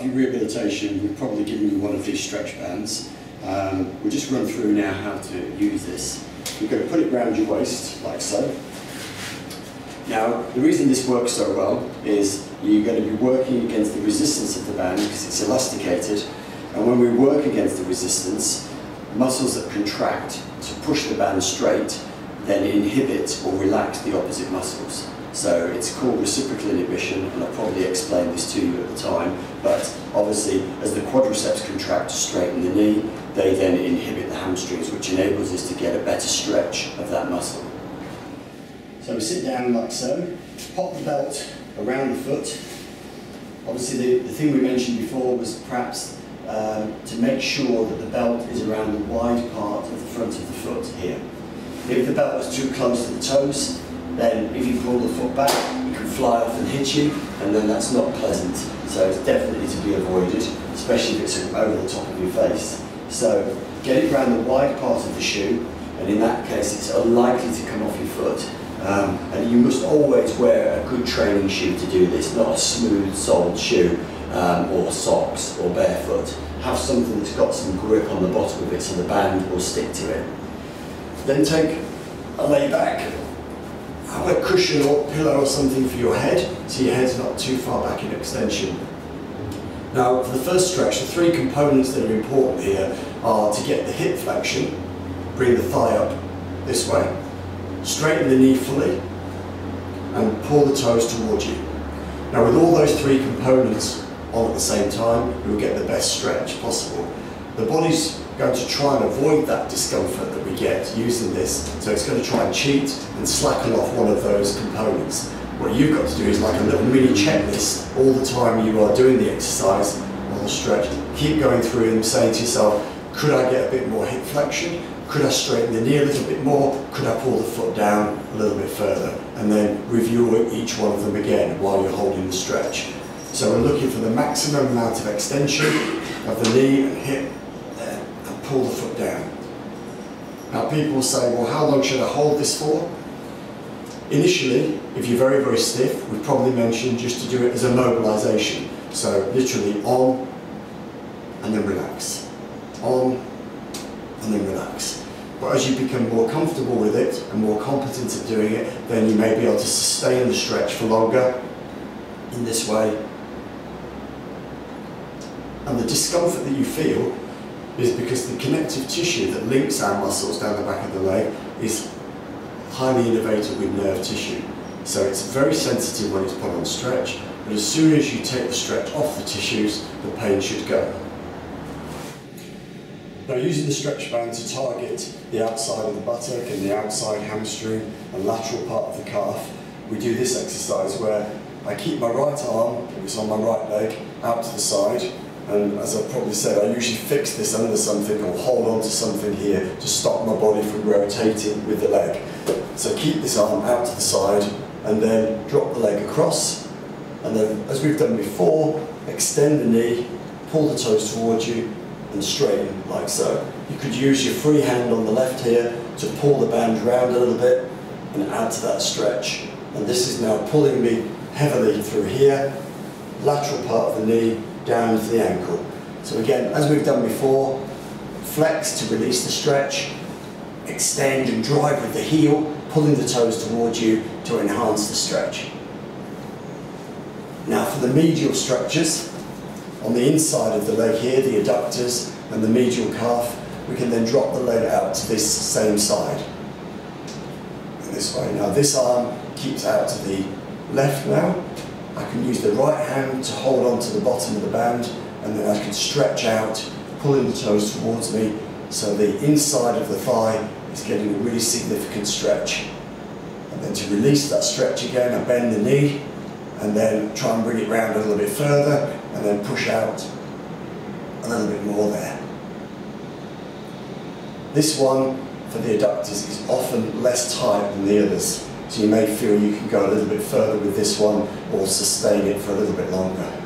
of your rehabilitation, we've probably given you one of these stretch bands. We'll just run through now how to use this. You're going to put it around your waist, like so. Now, the reason this works so well is you're going to be working against the resistance of the band because it's elasticated, and when we work against the resistance, muscles that contract to push the band straight then inhibit or relax the opposite muscles. So it's called reciprocal inhibition, and I'll probably explain this to you at the time, but obviously as the quadriceps contract to straighten the knee, they then inhibit the hamstrings, which enables us to get a better stretch of that muscle. So we sit down like so, pop the belt around the foot. Obviously the thing we mentioned before was perhaps to make sure that the belt is around the wide part of the front of the foot here. If the belt was too close to the toes, then if you pull the foot back, it can fly off and hit you, and then that's not pleasant. So it's definitely to be avoided, especially if it's over the top of your face. So get it around the wide part of the shoe, and in that case it's unlikely to come off your foot. And you must always wear a good training shoe to do this, not a smooth-soled shoe or socks or barefoot. Have something that's got some grip on the bottom of it so the band will stick to it. Then take a lay back. Have a cushion or pillow or something for your head, so your head's not too far back in extension. Now, for the first stretch, the three components that are important here are to get the hip flexion, bring the thigh up this way, straighten the knee fully, and pull the toes towards you. Now, with all those three components on at the same time, you'll get the best stretch possible. The body's going to try and avoid that discomfort that we get using this, so it's going to try and cheat and slacken off one of those components. What you've got to do is like a little mini checklist all the time you are doing the exercise or the stretch. Keep going through them, saying to yourself, could I get a bit more hip flexion? Could I straighten the knee a little bit more? Could I pull the foot down a little bit further? And then review each one of them again while you're holding the stretch. So we're looking for the maximum amount of extension of the knee and hip, and pull the foot down. Now people say, well, how long should I hold this for? Initially, if you're very, very stiff, we've probably mentioned just to do it as a mobilization. So literally on and then relax. On and then relax. But as you become more comfortable with it and more competent at doing it, then you may be able to sustain the stretch for longer in this way. And the discomfort that you feel is because the connective tissue that links our muscles down the back of the leg is highly innervated with nerve tissue. So it's very sensitive when it's put on stretch, but as soon as you take the stretch off the tissues, the pain should go. Now, using the stretch band to target the outside of the buttock and the outside hamstring and lateral part of the calf, we do this exercise where I keep my right arm, if it's on my right leg, out to the side, and as I probably said, I usually fix this under something or hold on to something here to stop my body from rotating with the leg. So keep this arm out to the side and then drop the leg across, and then, as we've done before, extend the knee, pull the toes towards you and straighten like so. You could use your free hand on the left here to pull the band round a little bit and add to that stretch. And this is now pulling me heavily through here, lateral part of the knee, down to the ankle. So again, as we've done before, flex to release the stretch, extend and drive with the heel, pulling the toes towards you to enhance the stretch. Now for the medial structures, on the inside of the leg here, the adductors and the medial calf, we can then drop the leg out to this same side. In this way. Now this arm keeps out to the left now. I can use the right hand to hold on to the bottom of the band, and then I can stretch out, pulling the toes towards me, so the inside of the thigh is getting a really significant stretch. And then to release that stretch again, I bend the knee, and then try and bring it round a little bit further, and then push out a little bit more there. This one, for the adductors, is often less tight than the others. So you may feel you can go a little bit further with this one or sustain it for a little bit longer.